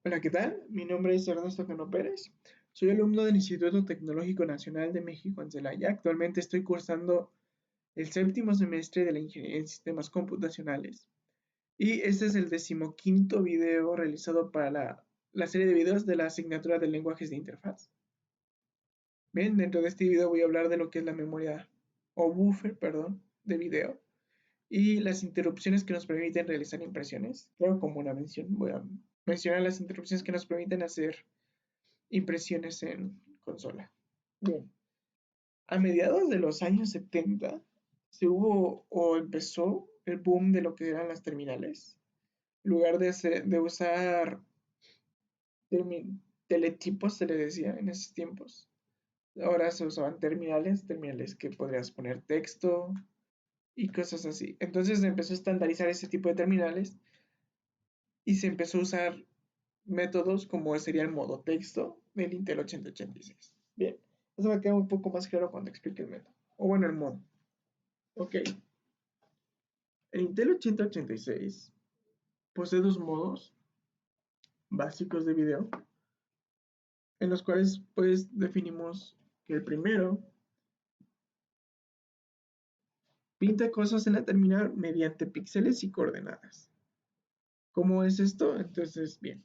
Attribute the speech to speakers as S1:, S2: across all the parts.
S1: Hola, ¿qué tal? Mi nombre es Ernesto Cano Pérez. Soy alumno del Instituto Tecnológico Nacional de México en Celaya. Actualmente estoy cursando el séptimo semestre de la Ingeniería en Sistemas Computacionales. Y este es el decimoquinto video realizado para la serie de videos de la asignatura de lenguajes de interfaz. Bien, dentro de este video voy a hablar de lo que es la memoria o buffer, perdón, de video y las interrupciones que nos permiten realizar impresiones. Claro, como una mención, voy a mencionar las interrupciones que nos permiten hacer impresiones en consola. Bien, a mediados de los años 70 se hubo o empezó el boom de lo que eran las terminales. En lugar de usar teletipos, se le decía en esos tiempos. Ahora se usaban terminales que podrías poner texto y cosas así. Entonces se empezó a estandarizar ese tipo de terminales y se empezó a usar métodos como sería el modo texto del Intel 8086. Bien, eso va a quedar un poco más claro cuando explique el método. O bueno, el modo. Ok, el Intel 8086 posee dos modos básicos de video, en los cuales pues definimos que el primero pinta cosas en la terminal mediante píxeles y coordenadas. ¿Cómo es esto? Entonces, bien,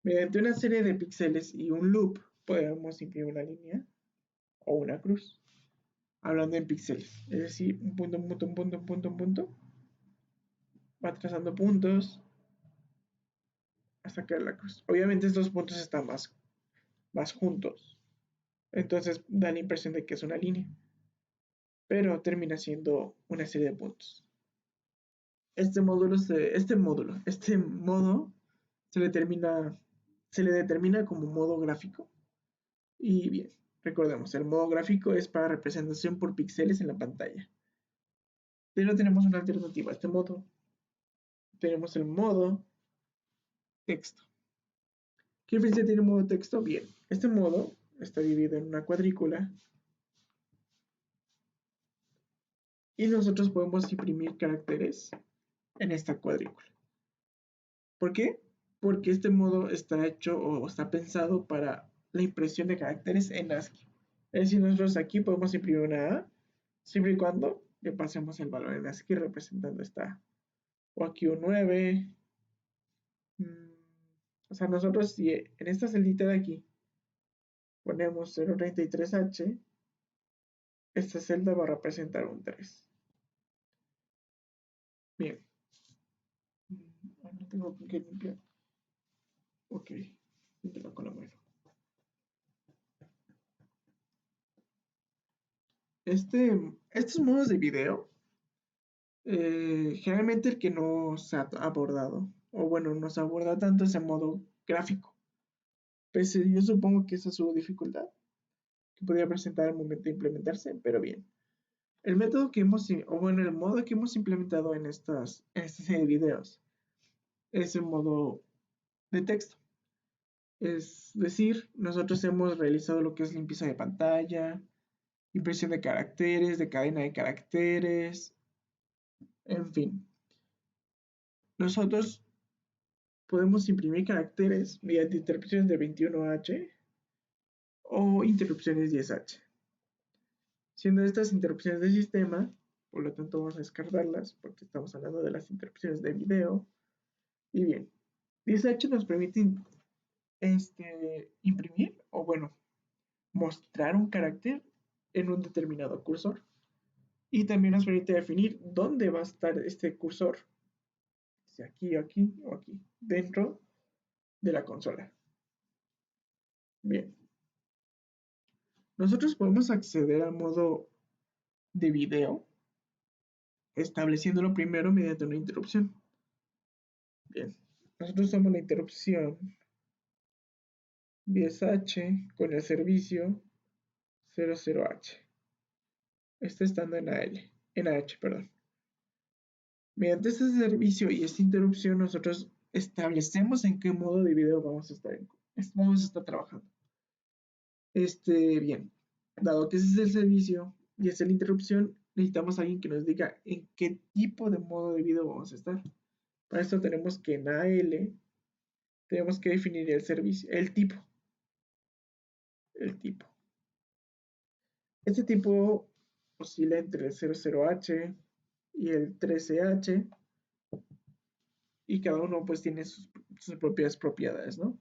S1: mediante una serie de píxeles y un loop podemos imprimir una línea o una cruz. Hablando en píxeles, es decir, un punto, un punto, un punto, un punto, un punto, va trazando puntos hasta caer la cruz. Obviamente estos puntos están más juntos, entonces da la impresión de que es una línea, pero termina siendo una serie de puntos. Este modo se le, termina, se le determina como modo gráfico. Y bien, recordemos, el modo gráfico es para representación por píxeles en la pantalla. Pero tenemos una alternativa a este modo. Tenemos el modo texto. ¿Qué diferencia tiene el modo texto? Bien, este modo está dividido en una cuadrícula y nosotros podemos imprimir caracteres en esta cuadrícula. ¿Por qué? Porque este modo está hecho o está pensado para la impresión de caracteres en ASCII. Es decir, nosotros aquí podemos imprimir una A siempre y cuando le pasemos el valor en ASCII representando esta. O aquí un 9. O sea, nosotros si en esta celita de aquí ponemos 033H, esta celda va a representar un 3. Bien. No tengo que limpiar. Ok. Limpiarlo con la mano. Estos modos de video, generalmente el que no se ha abordado, o bueno, no se aborda tanto ese modo gráfico. Pese, yo supongo que esa es su dificultad, que podría presentar al momento de implementarse, pero bien. El método que hemos, o bueno, el modo que hemos implementado en esta serie de videos es el modo de texto. Es decir, nosotros hemos realizado lo que es limpieza de pantalla, impresión de caracteres, de cadena de caracteres, en fin. Nosotros podemos imprimir caracteres mediante interrupciones de 21H o interrupciones 10H. Siendo estas interrupciones de sistema, por lo tanto vamos a descartarlas porque estamos hablando de las interrupciones de video. Y bien, 10H nos permite imprimir o bueno, mostrar un carácter en un determinado cursor. Y también nos permite definir dónde va a estar este cursor, si aquí, aquí o aquí, dentro de la consola. Bien, nosotros podemos acceder al modo de video estableciéndolo primero mediante una interrupción. Bien, nosotros usamos la interrupción 10H con el servicio 00H. Este estando en AH, perdón. Mediante este servicio y esta interrupción, nosotros establecemos en qué modo de video vamos a estar trabajando. Bien, dado que ese es el servicio y esa es la interrupción, necesitamos a alguien que nos diga en qué tipo de modo de video vamos a estar. Para esto tenemos que en AL tenemos que definir el servicio, el tipo. Este tipo oscila entre el 00H y el 13H y cada uno pues tiene sus propias propiedades, ¿no?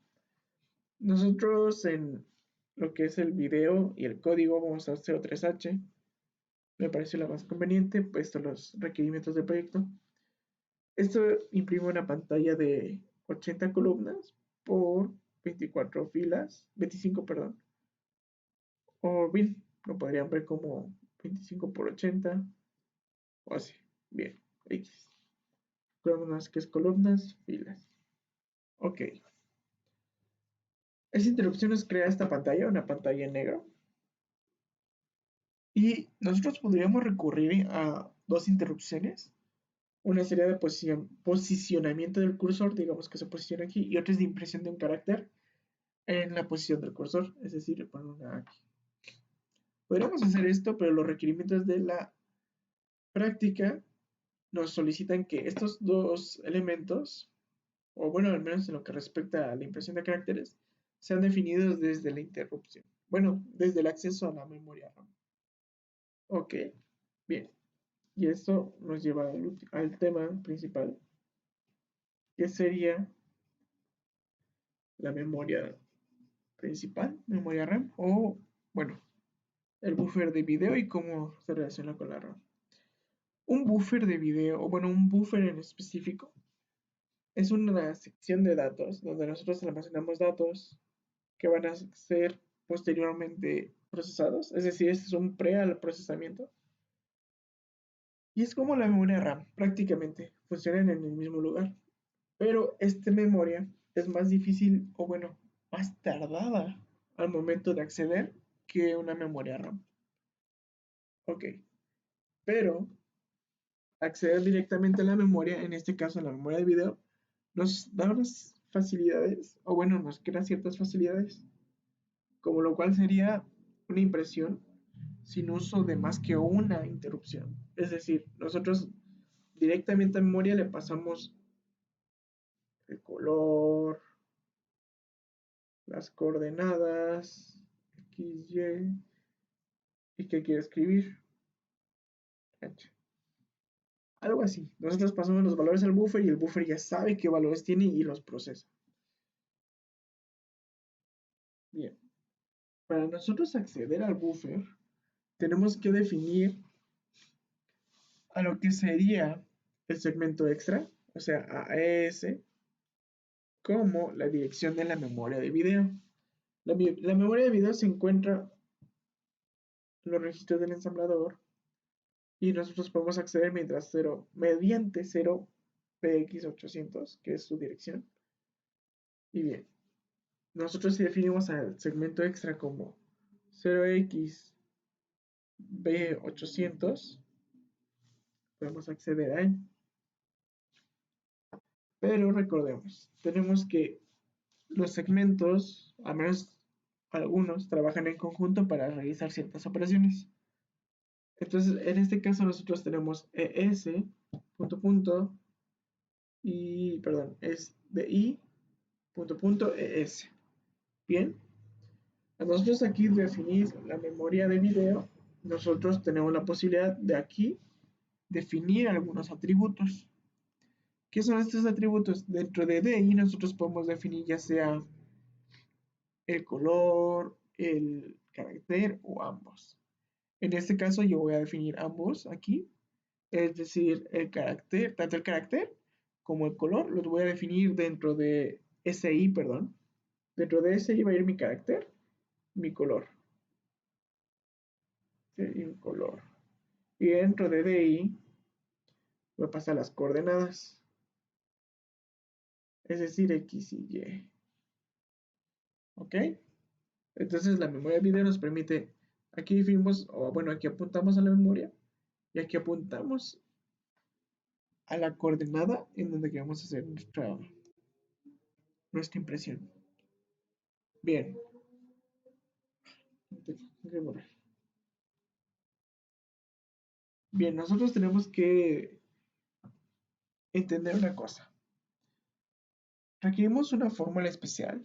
S1: Nosotros en lo que es el video y el código vamos a 03H. Me pareció la más conveniente, puesto los requerimientos del proyecto. Esto imprime una pantalla de 80 columnas por 24 filas, 25, perdón. O bien, lo podrían ver como 25 por 80 o así. Bien, X. Columnas, que es columnas, filas. Ok. Esa interrupción nos crea esta pantalla, una pantalla en negro. Y nosotros podríamos recurrir a dos interrupciones. Una sería de posicionamiento del cursor, digamos que se posiciona aquí, y otra es de impresión de un carácter en la posición del cursor, es decir, poner una aquí. Podríamos hacer esto, pero los requerimientos de la práctica nos solicitan que estos dos elementos, o bueno, al menos en lo que respecta a la impresión de caracteres, sean definidos desde la interrupción. Bueno, desde el acceso a la memoria RAM. Ok, bien. Y esto nos lleva al tema principal, que sería la memoria principal, memoria RAM, o bueno, el buffer de video y cómo se relaciona con la RAM. Un buffer de video, o bueno, un buffer en específico, es una sección de datos donde nosotros almacenamos datos que van a ser posteriormente procesados, es decir, este es un pre al procesamiento. Y es como la memoria RAM, prácticamente funcionan en el mismo lugar. Pero esta memoria es más difícil, o bueno, más tardada al momento de acceder que una memoria RAM. Ok, pero acceder directamente a la memoria, en este caso a la memoria de video, nos da unas facilidades, o bueno, nos crea ciertas facilidades, como lo cual sería una impresión sin uso de más que una interrupción. Es decir, nosotros directamente a memoria le pasamos el color, las coordenadas, X, y qué quiere escribir, H. Algo así. Nosotros pasamos los valores al buffer y el buffer ya sabe qué valores tiene y los procesa. Bien. Para nosotros acceder al buffer, tenemos que definir a lo que sería el segmento extra, o sea, AES, como la dirección de la memoria de video. La memoria de video se encuentra en los registros del ensamblador y nosotros podemos acceder mediante 0px800, que es su dirección. Y bien, nosotros si definimos al segmento extra como 0xb800, podemos acceder a él. Pero recordemos, tenemos que los segmentos, al menos algunos, trabajan en conjunto para realizar ciertas operaciones. Entonces, en este caso nosotros tenemos ES, punto punto, y, perdón, es de I, punto punto, ES. Bien, a nosotros aquí definir la memoria de video, nosotros tenemos la posibilidad de aquí definir algunos atributos. ¿Qué son estos atributos? Dentro de DI nosotros podemos definir ya sea el color, el carácter o ambos. En este caso yo voy a definir ambos aquí, es decir, el carácter, tanto el carácter como el color los voy a definir dentro de SI, perdón. Dentro de SI va a ir mi carácter, mi color. ¿Sí? Y mi color. Y dentro de DI voy a pasar las coordenadas, es decir, X y Y. ¿Ok? Entonces la memoria de video nos permite, aquí definimos, o bueno, aquí apuntamos a la memoria y aquí apuntamos a la coordenada en donde queremos hacer nuestra impresión. Bien. Bien, nosotros tenemos que entender una cosa. requerimos una fórmula especial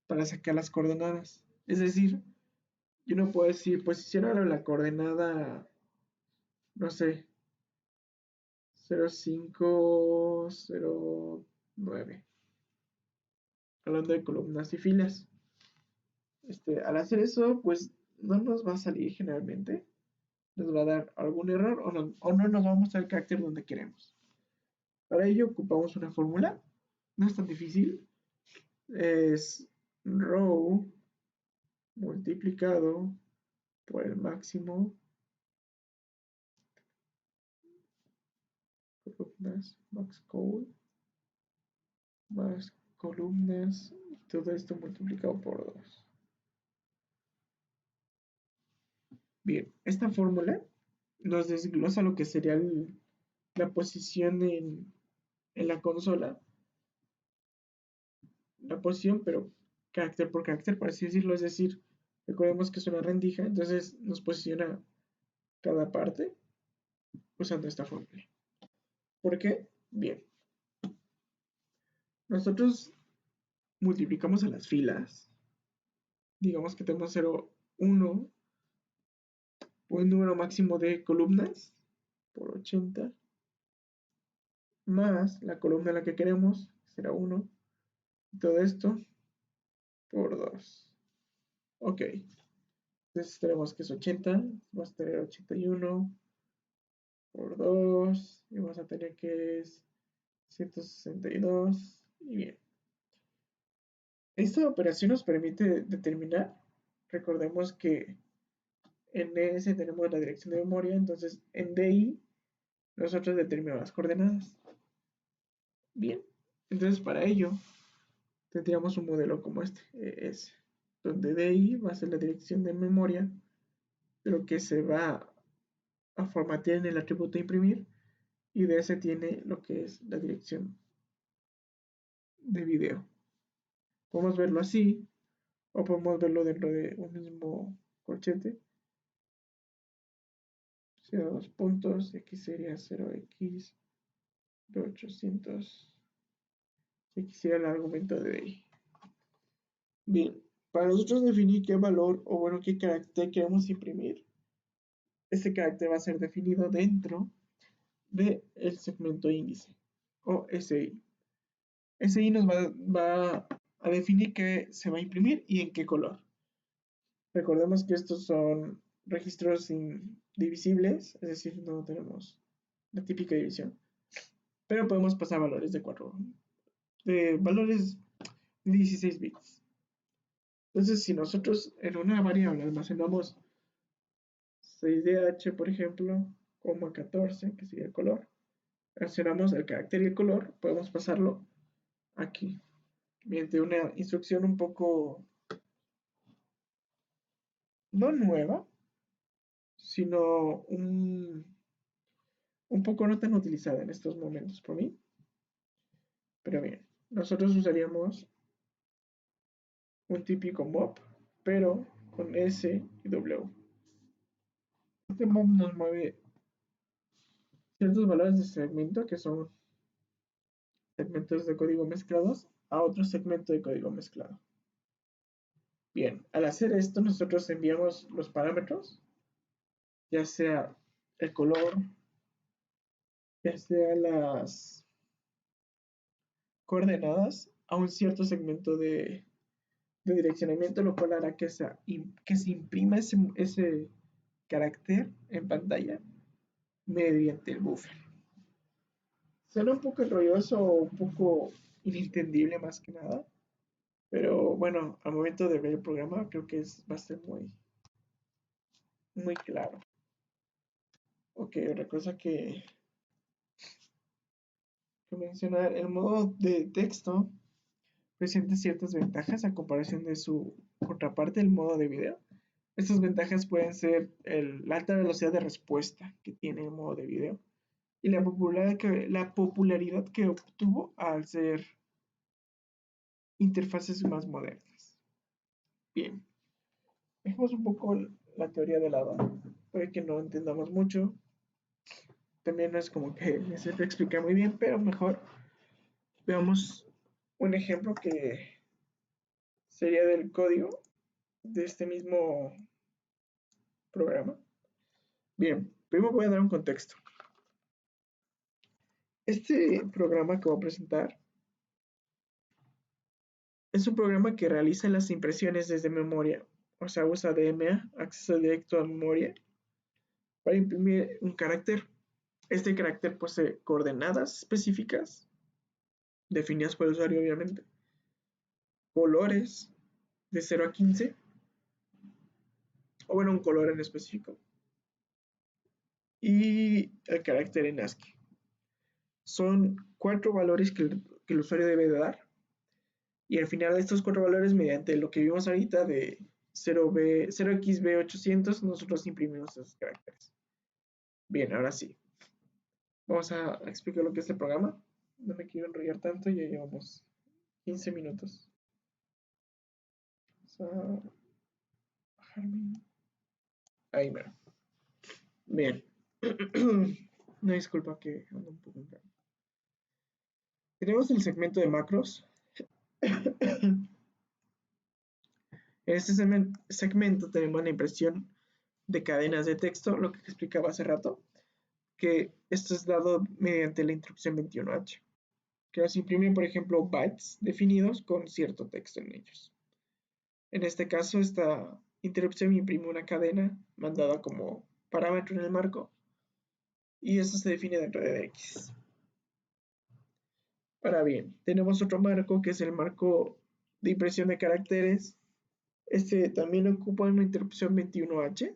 S1: para sacar las coordenadas. Es decir, yo no puedo decir, posiciona la coordenada, no sé, 0509, hablando de columnas y filas. Al hacer eso, pues no nos va a salir generalmente, nos va a dar algún error o no nos va a mostrar el carácter donde queremos. Para ello ocupamos una fórmula, no es tan difícil, es row multiplicado por el máximo columnas, max col, más columnas, y todo esto multiplicado por 2. Bien, esta fórmula nos desglosa lo que sería la posición en la consola, la posición, pero carácter por carácter, por así decirlo. Es decir, recordemos que es una rendija, entonces nos posiciona cada parte usando esta fórmula. ¿Por qué? Bien, nosotros multiplicamos a las filas, digamos que tenemos 0, 1, un número máximo de columnas por 80, más la columna en la que queremos, será 1, y todo esto por 2. Ok, entonces tenemos que es 80, vamos a tener 81 por 2, y vamos a tener que es 162, y bien. Esta operación nos permite determinar, recordemos que en S tenemos la dirección de memoria, entonces en DI nosotros determinamos las coordenadas. Bien, entonces para ello tendríamos un modelo como este, ES, donde DI va a ser la dirección de memoria, lo que se va a formatear en el atributo imprimir, y DS tiene lo que es la dirección de video. Podemos verlo así, o podemos verlo dentro de un mismo corchete. Sea dos puntos, X sería 0X, 800, X sería el argumento de DI. Bien, para nosotros definir qué valor o bueno qué carácter queremos imprimir, este carácter va a ser definido dentro del segmento índice o SI. SI nos va a definir qué se va a imprimir y en qué color. Recordemos que estos son registros indivisibles, es decir, no tenemos la típica división, pero podemos pasar valores de valores de 16 bits. Entonces, si nosotros en una variable almacenamos 6DH, por ejemplo, 14, que sería el color, accionamos el carácter y el color, podemos pasarlo aquí, mediante una instrucción un poco, no nueva, sino un poco no tan utilizada en estos momentos por mí. Pero bien, nosotros usaríamos un típico mob, pero con S y W. Este mob nos mueve ciertos valores de segmento, que son segmentos de código mezclados, a otro segmento de código mezclado. Bien, al hacer esto nosotros enviamos los parámetros, ya sea el color, ya sea las coordenadas, a un cierto segmento de direccionamiento, lo cual hará que se imprima ese carácter en pantalla mediante el buffer. Suena un poco enrolloso o un poco inintendible más que nada, pero bueno, al momento de ver el programa creo que va a ser muy claro. Ok, otra cosa que mencionar, el modo de texto presenta ciertas ventajas a comparación de su contraparte, el modo de video. Estas ventajas pueden ser la alta velocidad de respuesta que tiene el modo de video y la popularidad que obtuvo al ser interfaces más modernas. Bien, dejemos un poco la teoría de lado, puede que no entendamos mucho, también no es como que me sepa explicar muy bien, pero mejor veamos un ejemplo que sería del código de este mismo programa. Bien, primero voy a dar un contexto. Este programa que voy a presentar es un programa que realiza las impresiones desde memoria, o sea, usa DMA, acceso directo a memoria, para imprimir un carácter. Este carácter posee coordenadas específicas, definidas por el usuario obviamente, colores de 0 a 15, o bueno, un color en específico, y el carácter en ASCII. Son 4 valores que el usuario debe de dar, y al final de estos 4 valores, mediante lo que vimos ahorita de 0xb800, nosotros imprimimos esos caracteres. Bien, ahora sí. Vamos a explicar lo que es el programa. No me quiero enrollar tanto, ya llevamos 15 minutos. Vamos a bajarme. Ahí, mero. Bien. Una disculpa que ando un poco enfermo. Tenemos el segmento de macros. En este segmento tenemos la impresión de cadenas de texto, lo que explicaba hace rato, que esto es dado mediante la instrucción 21H, que nos imprime, por ejemplo, bytes definidos con cierto texto en ellos. En este caso, esta interrupción imprime una cadena mandada como parámetro en el marco, y esto se define dentro de X. Ahora bien, tenemos otro marco que es el marco de impresión de caracteres. Este también ocupa una interrupción 21H.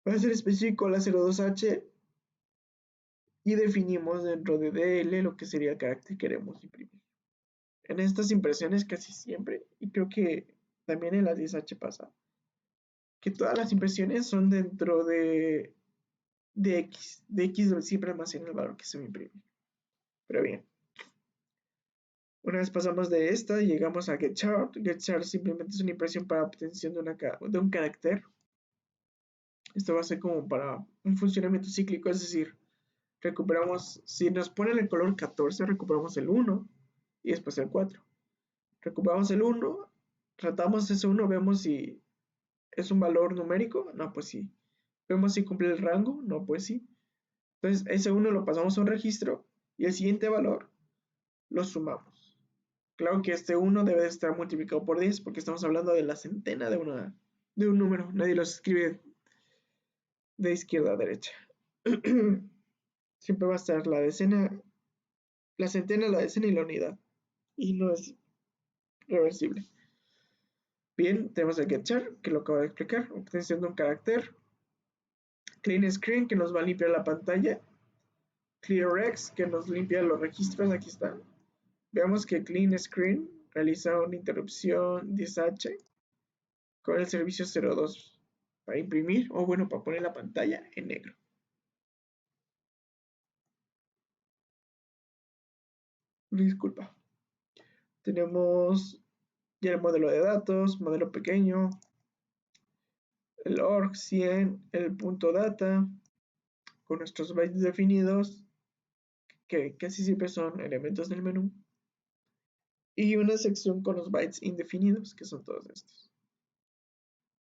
S1: Para ser específico, la 02H, y definimos dentro de DL lo que sería el carácter que queremos imprimir. En estas impresiones casi siempre, y creo que también en las 10H pasa, que todas las impresiones son dentro de X. De X siempre almacena el valor que se va a imprimir. Pero bien, una vez pasamos de esta, llegamos a getChart. getChart simplemente es una impresión para obtención de un carácter. Esto va a ser como para un funcionamiento cíclico, es decir, recuperamos, si nos ponen el color 14, recuperamos el 1 y después el 4. Recuperamos el 1, tratamos ese 1, vemos si es un valor numérico, no, pues sí. Vemos si cumple el rango, no, pues sí. Entonces ese 1 lo pasamos a un registro y el siguiente valor lo sumamos. Claro que este 1 debe estar multiplicado por 10 porque estamos hablando de la centena de un número. Nadie los escribe de izquierda a derecha. Siempre va a estar la decena, la centena, la decena y la unidad. Y no es reversible. Bien, tenemos el getChar, que lo acabo de explicar, obtención de un carácter. Clean Screen, que nos va a limpiar la pantalla. ClearX, que nos limpia los registros, aquí están. Veamos que Clean Screen realiza una interrupción 10H con el servicio 02 para imprimir, o bueno, para poner la pantalla en negro. Disculpa. Tenemos ya el modelo de datos, modelo pequeño, el org100, el punto data, con nuestros bytes definidos, que casi siempre son elementos del menú, y una sección con los bytes indefinidos, que son todos estos,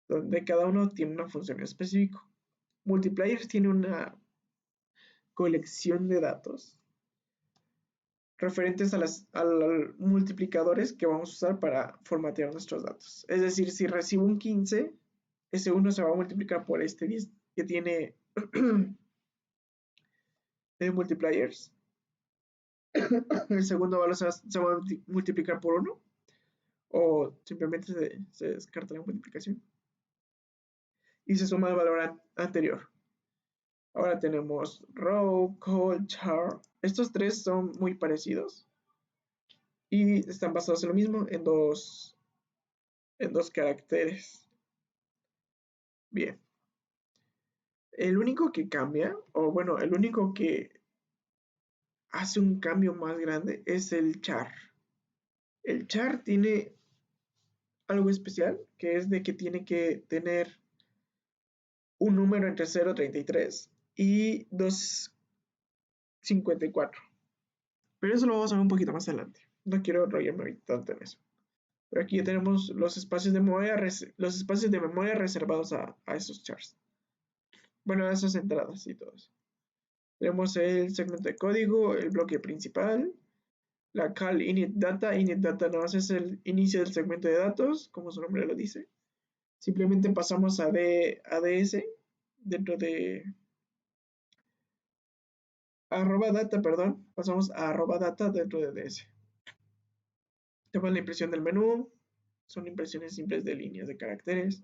S1: donde cada uno tiene una función específica. Multipliers tiene una colección de datos referentes a los multiplicadores que vamos a usar para formatear nuestros datos. Es decir, si recibo un 15, ese 1 se va a multiplicar por este 10 que tiene multipliers. El segundo valor se va a multiplicar por 1, o simplemente se descarta la multiplicación y se suma el valor anterior. Ahora tenemos row, call, char. Estos tres son muy parecidos y están basados en lo mismo, en dos caracteres. Bien. El único que cambia, o bueno, el único que hace un cambio más grande es el char. El char tiene algo especial, que es de que tiene que tener un número entre 0.33 y 2.54. Pero eso lo vamos a ver un poquito más adelante. No quiero enrollarme tanto en eso. Pero aquí ya tenemos los espacios de memoria, reservados a esos chars. Bueno, a esas entradas y todo eso. Tenemos el segmento de código, el bloque principal, la call init data. Init data nada más es el inicio del segmento de datos, como su nombre lo dice. Simplemente pasamos a ADS dentro de arroba data, perdón, pasamos a arroba data dentro de DS. Tenemos la impresión del menú, son impresiones simples de líneas de caracteres.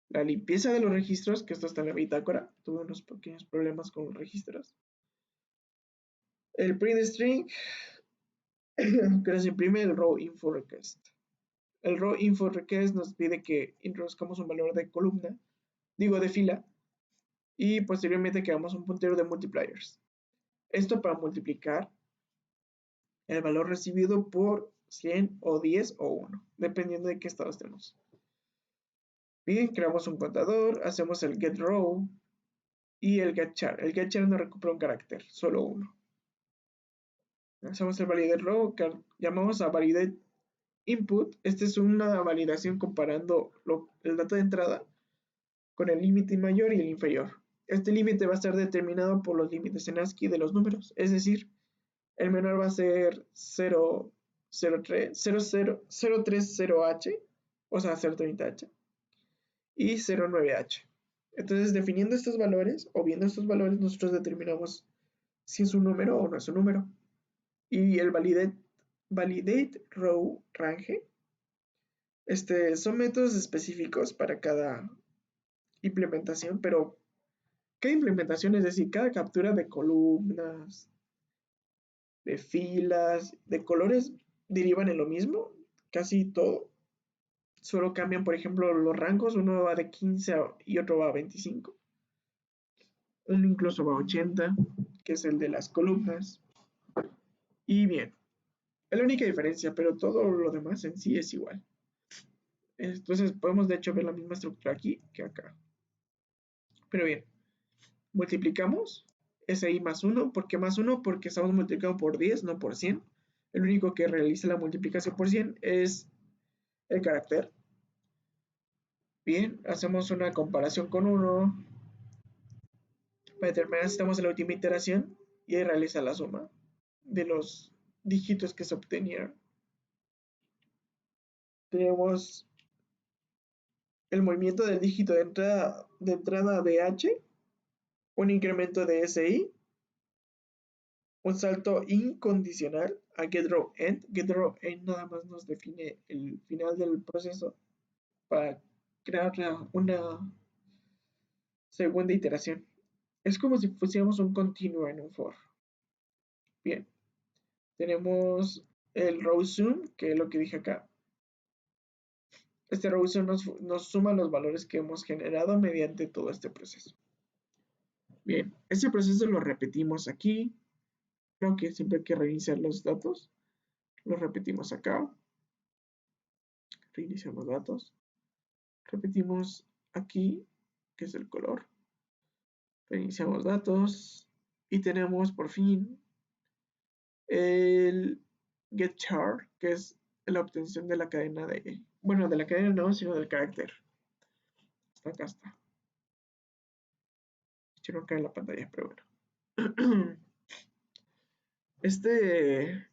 S1: La limpieza de los registros, que esto está en la bitácora, tuve unos pequeños problemas con los registros. El print string, que nos imprime el row info request. El row info request nos pide que introduzcamos un valor de columna, digo de fila, y posteriormente creamos un puntero de multipliers. Esto para multiplicar el valor recibido por 100 o 10 o 1, dependiendo de qué estado estemos. Bien, creamos un contador, hacemos el getRow y el getChar. El getChar no recupera un carácter, solo uno. Hacemos el validateRow, que llamamos a validateInput. Esta es una validación comparando el dato de entrada con el límite mayor y el inferior. Este límite va a estar determinado por los límites en ASCII de los números, es decir, el menor va a ser 030H, o sea, 030H, y 09H. Entonces, definiendo estos valores, o viendo estos valores, nosotros determinamos si es un número o no es un número. Y el validate row range, son métodos específicos para cada implementación, pero cada implementación, es decir, cada captura de columnas, de filas, de colores, derivan en lo mismo, casi todo. Solo cambian, por ejemplo, los rangos, uno va de 15 y otro va a 25. Uno incluso va a 80, que es el de las columnas. Y bien, es la única diferencia, pero todo lo demás en sí es igual. Entonces podemos de hecho ver la misma estructura aquí que acá. Pero bien, multiplicamos SI más 1. ¿Por qué más 1? Porque estamos multiplicando por 10, no por 100. El único que realiza la multiplicación por 100 es el carácter. Bien, hacemos una comparación con 1 para determinar si estamos en la última iteración y ahí realiza la suma de los dígitos que se obtenieron. Tenemos el movimiento del dígito de entrada de H, un incremento de SI, un salto incondicional a getRowEnd. getRowEnd nada más nos define el final del proceso para crear una segunda iteración. Es como si pusiéramos un continuo en un for. Bien, tenemos el rowSum, que es lo que dije acá. Este rowSum nos suma los valores que hemos generado mediante todo este proceso. Bien, este proceso lo repetimos aquí. Creo que siempre hay que reiniciar los datos. Lo repetimos acá. Reiniciamos datos. Repetimos aquí, que es el color. Reiniciamos datos. Y tenemos por fin el getChar, que es la obtención de la cadena de... Bueno, de la cadena no, sino del carácter. Hasta acá está. Yo no cae en la pantalla, pero bueno. Este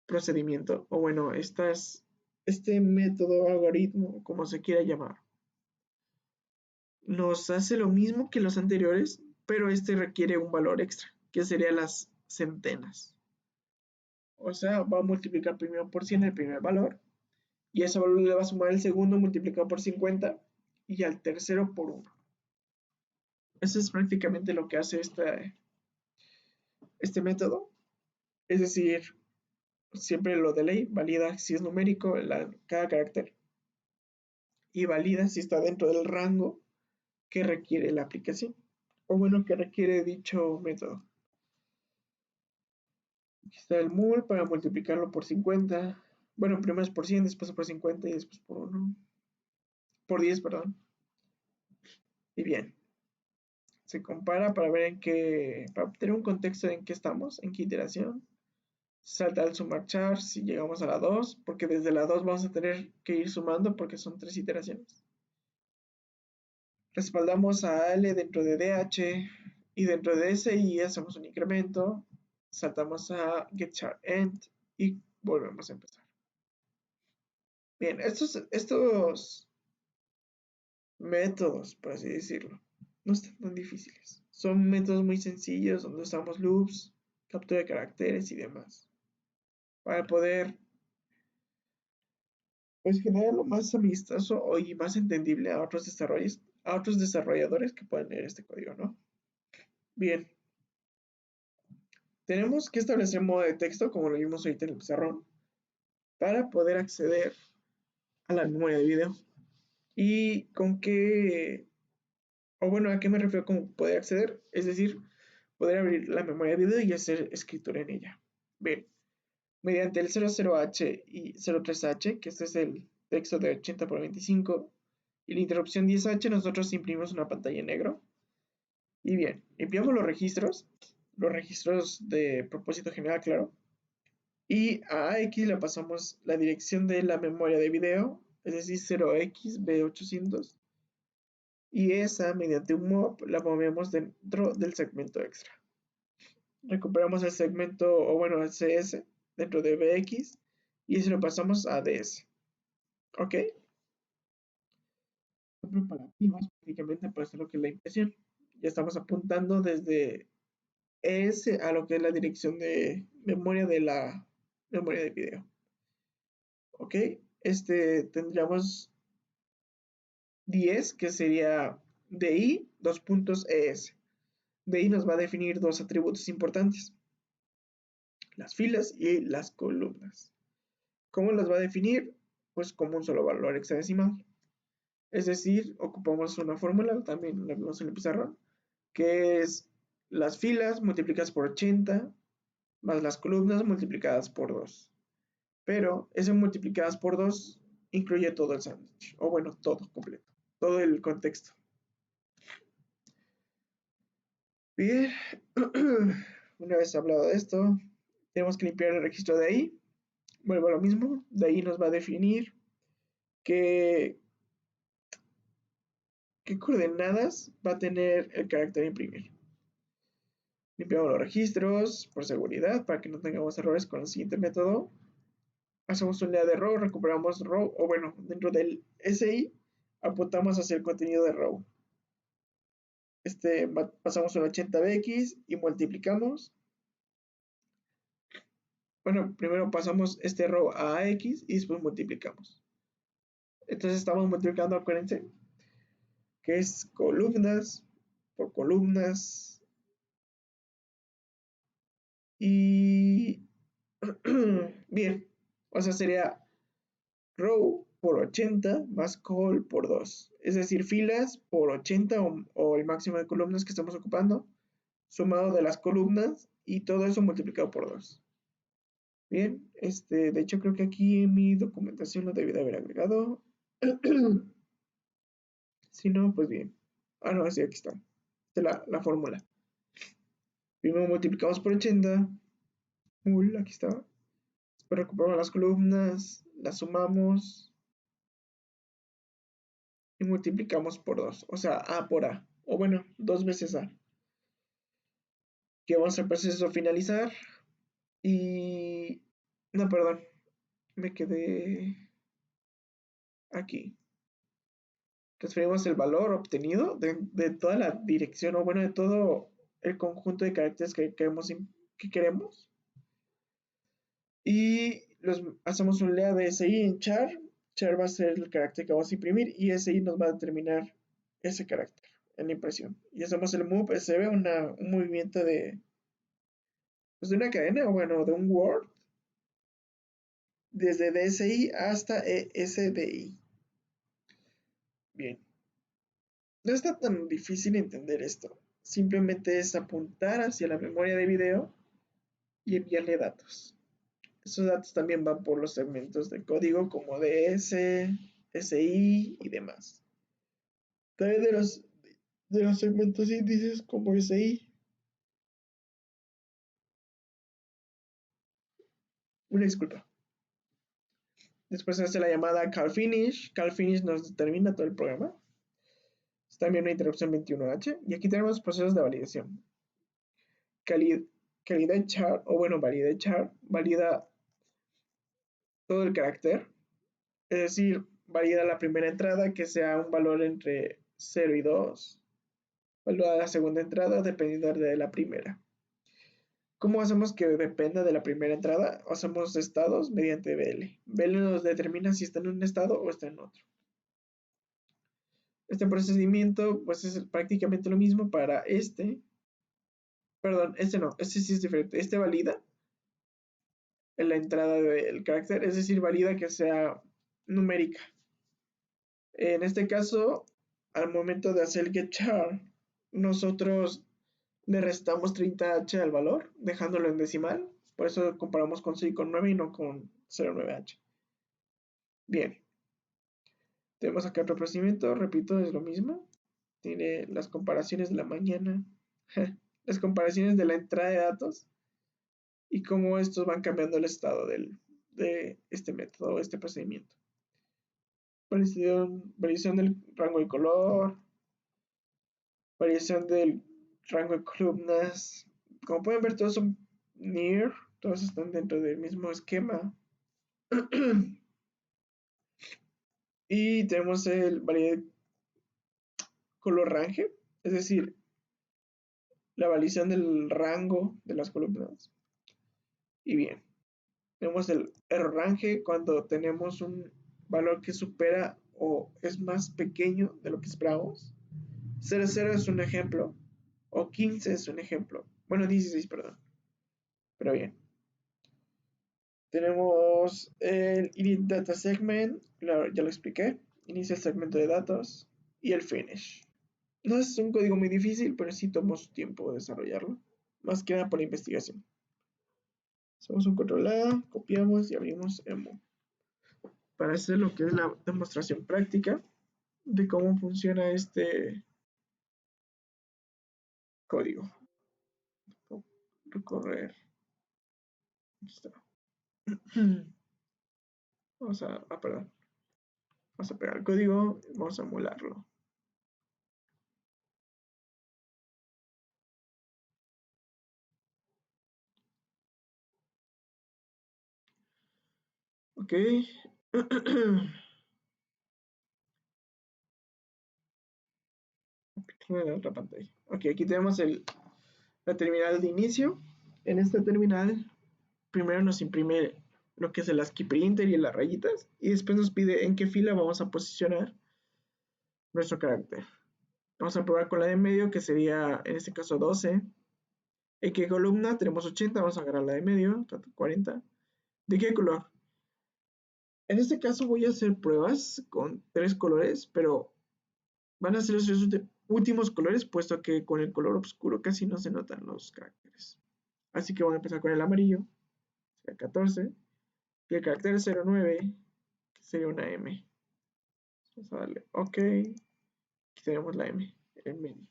S1: procedimiento, o bueno, este método, algoritmo, como se quiera llamar, nos hace lo mismo que los anteriores, pero este requiere un valor extra, que sería las centenas. O sea, va a multiplicar primero por 100 el primer valor, y ese valor le va a sumar el segundo multiplicado por 50, y al tercero por 1. Eso es prácticamente lo que hace este método. Es decir, siempre lo de ley, valida si es numérico cada carácter, y valida si está dentro del rango que requiere la aplicación, o bueno, que requiere dicho método. Aquí está el mul para multiplicarlo por 50. Bueno, primero es por 100, después por 50 y después por 1. Por 10, perdón. Y bien, se compara para ver para obtener un contexto de en qué estamos, en qué iteración. salta al sumar char si llegamos a la 2, porque desde la 2 vamos a tener que ir sumando porque son 3 iteraciones. Respaldamos a L dentro de DH y dentro de SI hacemos un incremento, saltamos a getCharEnd y volvemos a empezar. Bien, estos métodos, por así decirlo, no están tan difíciles. Son métodos muy sencillos donde usamos loops, captura de caracteres y demás para poder pues generar lo más amistoso y más entendible a otros desarrolladores que puedan leer este código, ¿no? Bien, tenemos que establecer modo de texto, como lo vimos ahorita en el pizarrón, para poder acceder a la memoria de video. ¿Y con qué, o bueno, a qué me refiero con poder acceder? Es decir, poder abrir la memoria de video y hacer escritura en ella. Bien, mediante el 00H y 03H, que este es el texto de 80 por 25, y la interrupción 10H, nosotros imprimimos una pantalla en negro. Y bien, imprimimos los registros de propósito general, claro, y a AX le pasamos la dirección de la memoria de video, es decir, 0xb800, y esa, mediante un mov, la movemos dentro del segmento extra. Recuperamos el segmento, o bueno, el CS, dentro de BX, y eso lo pasamos a DS. ¿Ok? Son preparativos prácticamente para hacer lo que es la impresión. Ya estamos apuntando desde ES a lo que es la dirección de memoria de la memoria de video. ¿Ok? Tendríamos 10, que sería DI, dos puntos ES. DI nos va a definir dos atributos importantes, las filas y las columnas. ¿Cómo las va a definir? Pues como un solo valor hexadecimal. Es decir, ocupamos una fórmula, también la vimos en el pizarrón, que es las filas multiplicadas por 80 más las columnas multiplicadas por 2. Pero ese multiplicadas por 2 incluye todo el sándwich, o bueno, todo completo, todo el contexto. Bien, una vez hablado de esto, tenemos que limpiar el registro de ahí. Vuelvo a lo mismo, de ahí nos va a definir qué, qué coordenadas va a tener el carácter imprimir. Limpiamos los registros por seguridad para que no tengamos errores con el siguiente método. Hacemos un unidad de row, recuperamos row, o bueno, dentro del SI apuntamos hacia el contenido de row. Pasamos un 80bx y multiplicamos. Bueno, primero pasamos este row a AX y después multiplicamos. Entonces estamos multiplicando, acuérdense, que es columnas por columnas y bien, o sea, sería row por 80 más col por 2, es decir, filas por 80 o el máximo de columnas que estamos ocupando, sumado de las columnas y todo eso multiplicado por 2. Bien, de hecho creo que aquí en mi documentación lo debí de haber agregado. Si no, pues bien. Ah, no, sí, aquí está. Esta es la fórmula. Primero multiplicamos por 80. Aquí está. Después recuperamos las columnas, las sumamos y multiplicamos por 2. O sea, A por A. O bueno, 2 veces A. Que vamos al proceso finalizar. Y... No, perdón. Me quedé aquí. Transferimos el valor obtenido de toda la dirección, o bueno, de todo el conjunto de caracteres que queremos. Y hacemos un lea de SI en char. Char va a ser el carácter que vamos a imprimir y SI nos va a determinar ese carácter en la impresión. Y hacemos el move SB, un movimiento pues de una cadena, o bueno, de un word, desde DSI hasta ESDI. Bien. No está tan difícil entender esto. Simplemente es apuntar hacia la memoria de video y enviarle datos. Esos datos también van por los segmentos de código como DS, SI y demás. También de los segmentos índices como SI. Una disculpa. Después hace la llamada call finish. Call finish nos determina todo el programa. Es también una interrupción 21H. Y aquí tenemos procesos de validación. Calidad char, o bueno, validate char, valida todo el carácter. Es decir, valida la primera entrada que sea un valor entre 0 y 2. Valida la segunda entrada dependiendo de la primera. ¿Cómo hacemos que dependa de la primera entrada? Hacemos estados mediante BL. BL nos determina si está en un estado o está en otro. Este procedimiento pues es prácticamente lo mismo para este. Perdón, este no, este sí es diferente. Este valida en la entrada del carácter, es decir, valida que sea numérica. En este caso, al momento de hacer el getChar, nosotros le restamos 30H al valor, dejándolo en decimal. Por eso comparamos con 6 con 9 y no con 0,9H. Bien. Tenemos acá otro procedimiento, repito, es lo mismo. Tiene las comparaciones de la mañana, las comparaciones de la entrada de datos y cómo estos van cambiando el estado de este método, este procedimiento. Variación del rango de color, variación del rango de columnas. Como pueden ver, todos son near, todos están dentro del mismo esquema. Y tenemos el variedad color range, es decir, la variación del rango de las columnas. Y bien, tenemos el error range cuando tenemos un valor que supera o es más pequeño de lo que esperamos. 0,0 es un ejemplo, o 15 es un ejemplo. Bueno, 16, perdón. Pero bien. Tenemos el init data segment, claro, ya lo expliqué. Inicia el segmento de datos y el finish. No es un código muy difícil, pero sí tomó su tiempo desarrollarlo. Más que nada por investigación. Hacemos un control A, copiamos y abrimos emu. Para hacer lo que es la demostración práctica de cómo funciona este código. Recorrer. Aquí está. Perdón. Vamos a pegar el código y vamos a emularlo. Ok. En la otra pantalla. Ok, aquí tenemos la terminal de inicio. En esta terminal, primero nos imprime lo que es el ASCII printer y las rayitas, y después nos pide en qué fila vamos a posicionar nuestro carácter. Vamos a probar con la de medio, que sería en este caso 12. ¿En qué columna? Tenemos 80, vamos a agarrar la de medio, 40. ¿De qué color? En este caso voy a hacer pruebas con 3 colores, pero van a ser los últimos colores, puesto que con el color oscuro casi no se notan los caracteres. Así que vamos a empezar con el amarillo, sería 14, y el carácter 09, que sería una M. Vamos a darle OK, aquí tenemos la M en medio.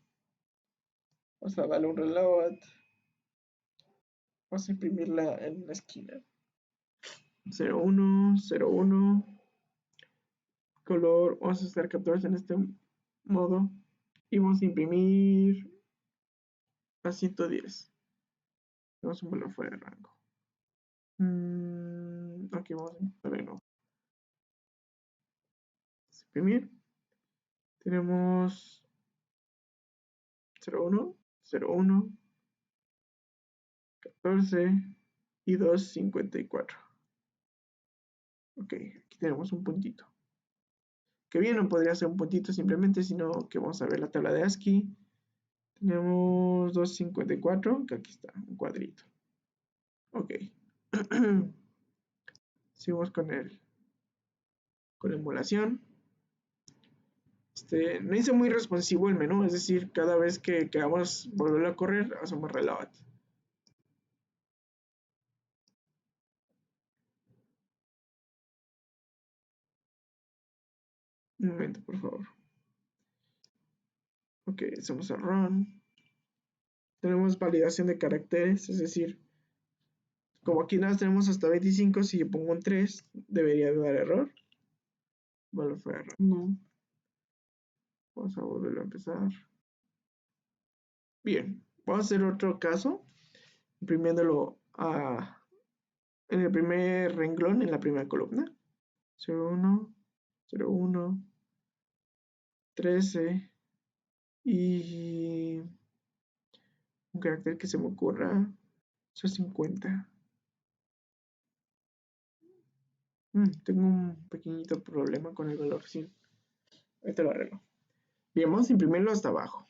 S1: Vamos a darle un reload, vamos a imprimirla en la esquina. 01, 01, color, vamos a hacer 14 en este modo, y vamos a imprimir a 110. Tenemos un valor fuera de rango. Ok, vamos a empezar de nuevo. Imprimir. Tenemos 01, 01, 14 y 254. Ok, aquí tenemos un puntito. Que bien, no podría ser un puntito simplemente, sino que vamos a ver la tabla de ASCII. Tenemos 254, que aquí está, un cuadrito. Ok. Seguimos con la emulación. No hice muy responsivo el menú, es decir, cada vez que queramos volverlo a correr, hacemos reload. Un momento, por favor. Ok, hacemos el run. Tenemos validación de caracteres, es decir, Como aquí nada más tenemos hasta 25, si yo pongo un 3, debería de dar error. Valor fue error. No. Vamos a volver a empezar. Bien, vamos a hacer otro caso, imprimiéndolo en el primer renglón, en la primera columna. 01, 01, 13 y un carácter que se me ocurra, 50. Tengo un pequeñito problema con el valor 100. Ahorita lo arreglo. Bien, vamos a imprimirlo hasta abajo.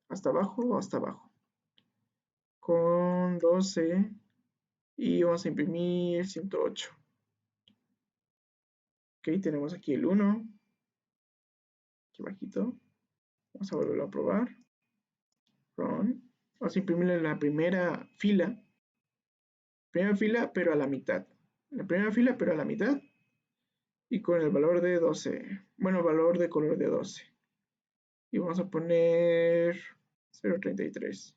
S1: Hasta abajo o hasta abajo. Con 12 y vamos a imprimir 108. Ok, tenemos aquí el 1. Aquí bajito. Vamos a volverlo a probar. Run. Vamos a imprimirlo en la primera fila. Primera fila, pero a la mitad. La primera fila, pero a la mitad. Y con el valor de 12. Bueno, valor de color de 12. Y vamos a poner 0.33.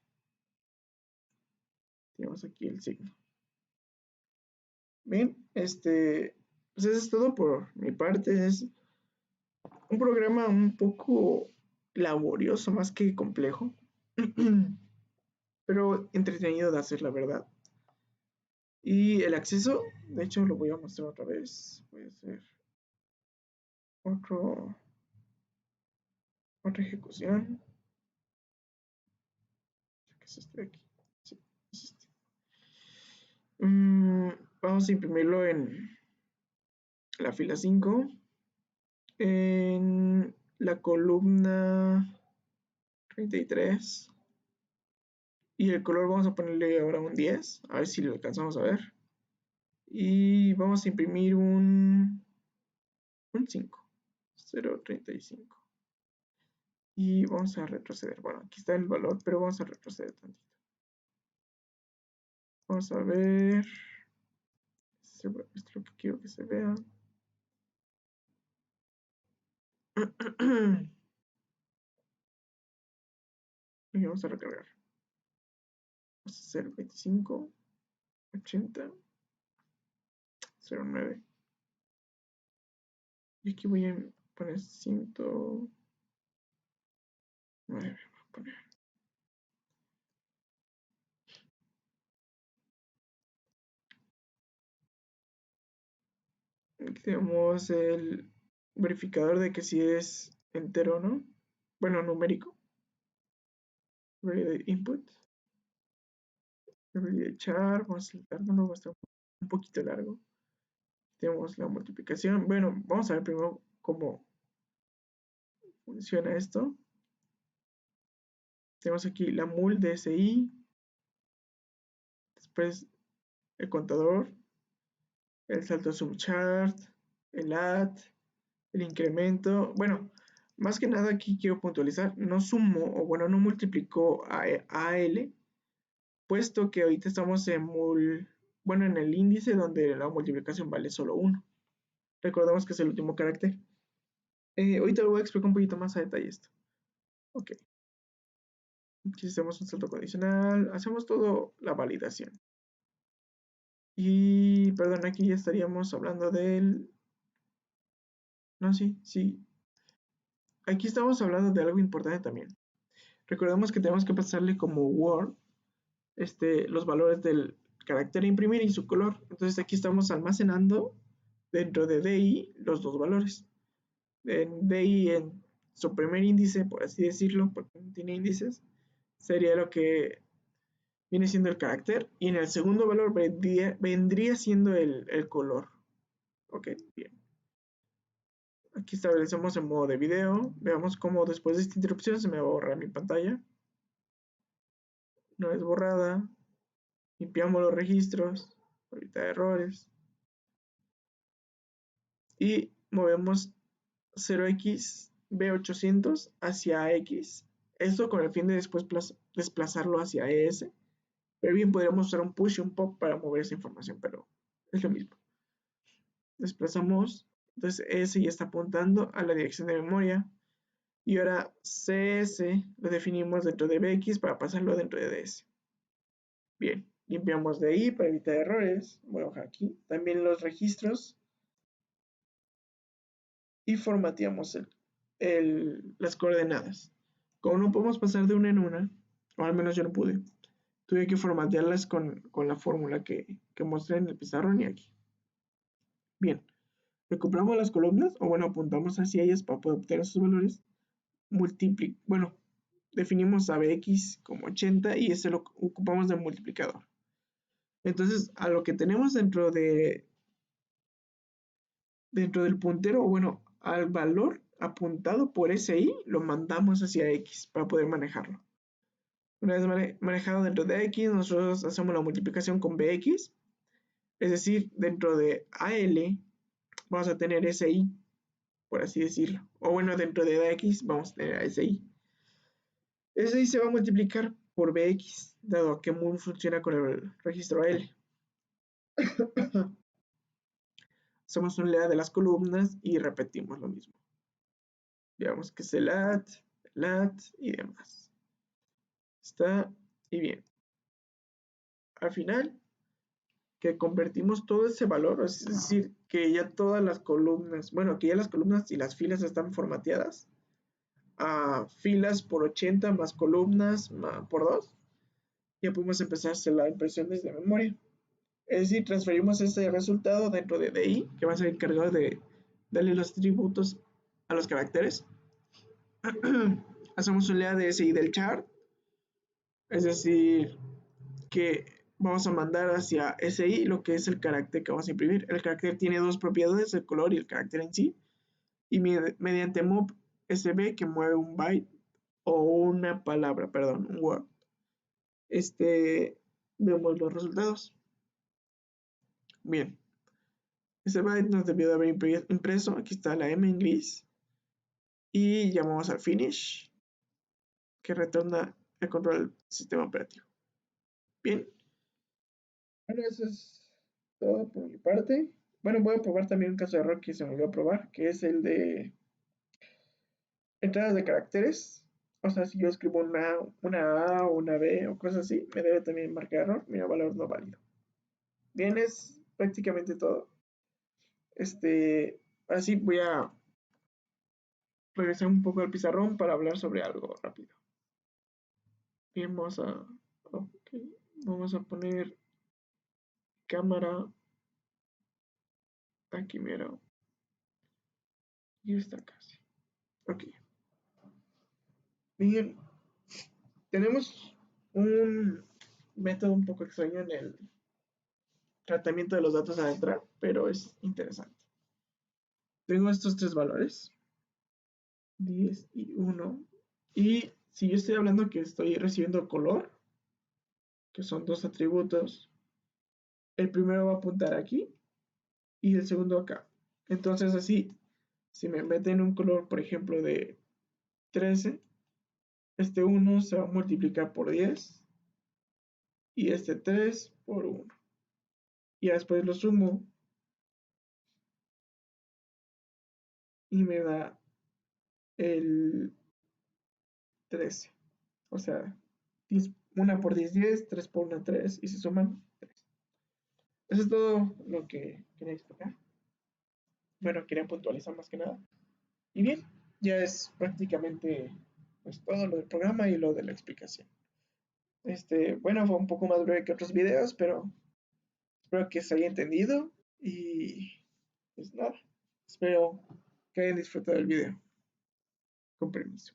S1: Tenemos aquí el signo. Bien, pues eso es todo por mi parte. Es un programa un poco laborioso, más que complejo, pero entretenido de hacer, la verdad. Y el acceso, de hecho, lo voy a mostrar otra vez. Voy a hacer otra ejecución. ¿Qué es este de aquí? Sí, es este. Vamos a imprimirlo en la fila 5, en la columna 33, y el color vamos a ponerle ahora un 10, a ver si lo alcanzamos a ver, y vamos a imprimir un 5, 0.35, y vamos a retroceder. Bueno, aquí está el valor, pero vamos a retroceder tantito. Vamos a ver, esto es lo que quiero que se vea. Y vamos a recargar. Vamos a hacer 25, 80, 09. Y aquí voy a poner 109. Voy a poner. Aquí tenemos el verificador de que si es entero o no. Bueno, numérico. Validate input. Validate char. Vamos a saltarlo, va a estar un poquito largo. Tenemos la multiplicación. Bueno, vamos a ver primero cómo funciona esto. Tenemos aquí la mul DSI. Después el contador. El salto sum chart. El add. El incremento. Bueno, más que nada aquí quiero puntualizar. No sumo, o bueno, no multiplicó a AL, puesto que ahorita estamos en en el índice donde la multiplicación vale solo 1. Recordemos que es el último carácter. Ahorita lo voy a explicar un poquito más a detalle esto. Ok. Aquí hacemos un salto condicional. Hacemos todo la validación. Y, perdón, aquí ya estaríamos hablando del... No, sí. Aquí estamos hablando de algo importante también. Recordemos que tenemos que pasarle como Word los valores del carácter a imprimir y su color. Entonces aquí estamos almacenando dentro de DI los dos valores. En DI, en su primer índice, por así decirlo, porque no tiene índices, sería lo que viene siendo el carácter, y en el segundo valor vendría siendo el color. Ok, bien. Aquí establecemos el modo de video. Veamos cómo después de esta interrupción se me va a borrar mi pantalla. Una vez borrada, limpiamos los registros, ahorita errores, y movemos 0x B800 hacia X. Esto con el fin de después desplazarlo hacia ES. Pero bien, podríamos usar un push y un pop para mover esa información, pero es lo mismo. Desplazamos, entonces ES ya está apuntando a la dirección de memoria. Y ahora CS lo definimos dentro de BX para pasarlo dentro de DS. Bien, Limpiamos de ahí para evitar errores. Voy a bajar aquí. También los registros. Y formateamos las coordenadas. Como no podemos pasar de una en una, o al menos yo no pude, tuve que formatearlas con la fórmula que mostré en el pizarrón y aquí. Bien, recuperamos las columnas, o bueno, apuntamos hacia ellas para poder obtener esos valores. Bueno, definimos a bx como 80 y ese lo ocupamos de multiplicador. Entonces, a lo que tenemos dentro del puntero, o bueno, al valor apuntado por SI, lo mandamos hacia X para poder manejarlo. Una vez manejado dentro de X, nosotros hacemos la multiplicación con BX, es decir, dentro de AL vamos a tener SI, por así decirlo. O bueno, dentro de AX vamos a tener a SI. SI se va a multiplicar por BX, dado que MUL funciona con el registro AL. Hacemos un lea de las columnas y repetimos lo mismo. Digamos que es el lat y demás. Está y bien. Al final, que convertimos todo ese valor, es decir, que ya todas las columnas, bueno, que ya las columnas y las filas están formateadas a filas por 80 más columnas por 2, ya podemos empezar a hacer la impresión desde memoria. Es decir, transferimos este resultado dentro de DI, que va a ser encargado de darle los atributos a los caracteres. Hacemos un lea de SI del chart, es decir, que vamos a mandar hacia SI lo que es el carácter que vamos a imprimir. El carácter tiene dos propiedades, el color y el carácter en sí. Y mediante move SB, que mueve un byte o una palabra, perdón, un word, vemos los resultados. Bien, ese byte nos debió de haber impreso. Aquí está la M en gris. Y llamamos al finish, que retorna el control del sistema operativo. Bien. Bueno, eso es todo por mi parte. Bueno, voy a probar también un caso de error que se me olvidó probar, que es el de entradas de caracteres. O sea, si yo escribo una A o una B o cosas así, me debe también marcar error, mira, valor no válido. Bien, es prácticamente todo. Así voy a regresar un poco al pizarrón para hablar sobre algo rápido. Bien, vamos a poner cámara aquí mero. Y está casi. Ok. Bien, tenemos un método un poco extraño en el tratamiento de los datos a entrar, pero es interesante. Tengo estos tres valores, 10 y 1, y si yo estoy hablando que estoy recibiendo color, que son dos atributos, el primero va a apuntar aquí y el segundo acá. Entonces así, si me meten un color, por ejemplo, de 13, este 1 se va a multiplicar por 10 y este 3 por 1. Y después lo sumo y me da el 13. O sea, 1 por 10, 10, 3 por 1, 3 y se suman 3. Eso es todo lo que quería explicar. Bueno, quería puntualizar más que nada. Y bien, ya es prácticamente pues todo lo del programa y lo de la explicación. Bueno, fue un poco más breve que otros videos, pero espero que se haya entendido y pues nada, espero que hayan disfrutado del video. Con permiso.